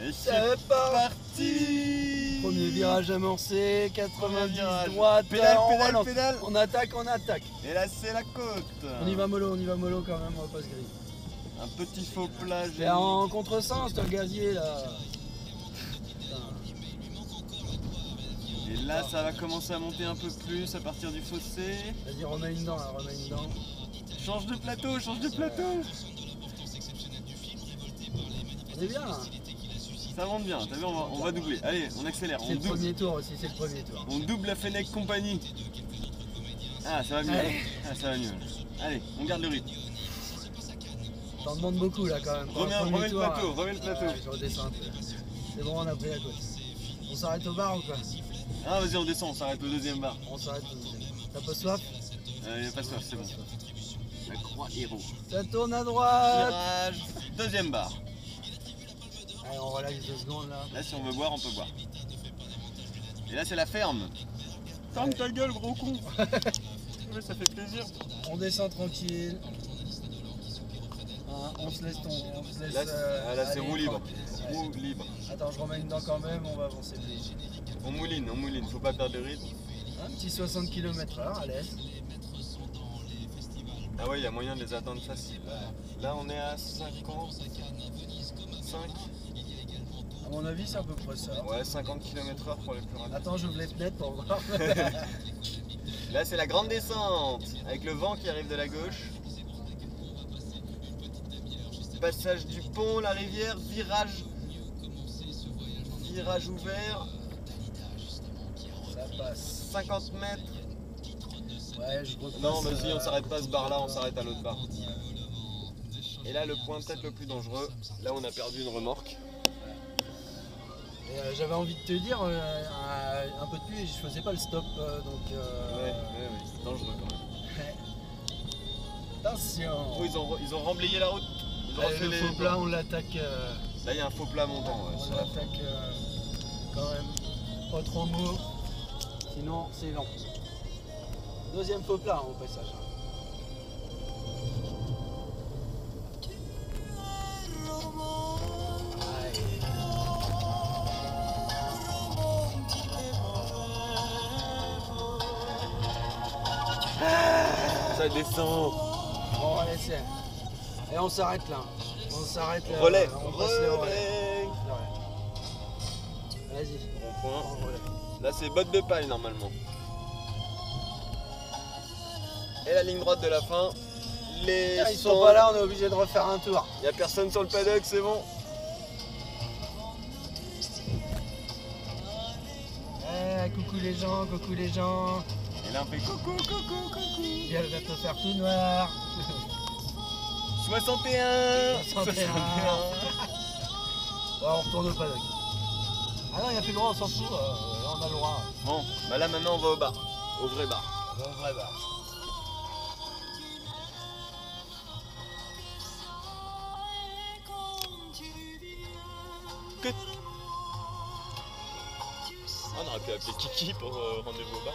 Et c'est parti. Premier virage amorcé, 90 virage. droite, Pédale, on pédale, relance. pédale. On attaque, on attaque. Et là c'est la côte. On y va mollo quand même, on va pas se griller. Un petit faux plat. Et en contresens, t'as le gazier là. Et là ça va commencer à monter un peu plus à partir du fossé. Vas-y, remets une dent là, remets une dent. Change de plateau, change de plateau. On est bien là. Ça monte bien, t'as vu, on va doubler. Allez, on accélère. C'est le premier tour aussi, c'est le premier tour. On double la Fennec compagnie. Ah, ça va mieux. Allez. Ah, ça va mieux. Allez, on garde le rythme. T'en demandes beaucoup là quand même. Remets le plateau, remets le plateau. Ouais, je redescends un peu. C'est bon, on a pris la côte. On s'arrête au bar ou quoi? Ah, vas-y, on descend, on s'arrête au deuxième bar. On s'arrête au deuxième. T'as pas soif? Il n'y a pas soif, c'est bon. La croix héros. Ça tourne à droite. Virage, deuxième bar. Allez, on relaxe 2 secondes là. Là, si on veut boire, on peut boire. Et là, c'est la ferme. Ferme ta gueule, gros con. Ouais, ça fait plaisir. On descend tranquille. Hein, on se laisse tomber. On se laisse, Là, là c'est aller roue libre. tranquille. Roue libre. Attends, je remets une dent quand même, on va avancer plus. On mouline, faut pas perdre le rythme. Un petit 60 km/h à l'aise. Ah ouais, il y a moyen de les atteindre facile. Là, on est à 50. 5. À mon avis, c'est à peu près ça. Ouais, 50 km/h pour les plus rapides. Attends, j'ouvre les fenêtres pour voir. Là, c'est la grande descente, avec le vent qui arrive de la gauche. Passage du pont, la rivière, virage ouvert. Ça passe. 50 mètres. Ouais, je repasse. Non, vas-y, on s'arrête pas à ce bar-là, on s'arrête à l'autre bar. Et là, le point peut-être le plus dangereux, là, on a perdu une remorque. Et j'avais envie de te dire, un peu de pluie et je faisais pas le stop, donc... Ouais, c'est dangereux quand même. Attention. Oh, ils ont remblayé la route. Ils ont Allez, refait le les- faux plat, on l'attaque... Là, il y a un faux plat montant. Ouais, on sur la fin. l'attaque quand même pas trop mou, sinon c'est long. Deuxième faux plat au passage. Aïe. Ça descend. Bon, allez, c'est... Et on s'arrête là. On s'arrête là. Relais. On passe les relais. Relais. Vas-y. Bon point. On relais. Là, c'est botte de paille normalement. Et la ligne droite de la fin. Les Ils sont pas là, on est obligé de refaire un tour. Il n'y a personne sur le paddock, c'est bon. Eh, coucou les gens, coucou les gens. Et là, on fait coucou, coucou, coucou. Et elle va te faire tout noir. 61. 61. Bon, on retourne au paddock. Ah non, il n'y a plus le droit, on s'en fout. Là, on a le droit. Bon, bah là maintenant on va au bar. Au vrai bar. On va au vrai bar. On aurait pu appeler Kiki pour rendez-vous au bar.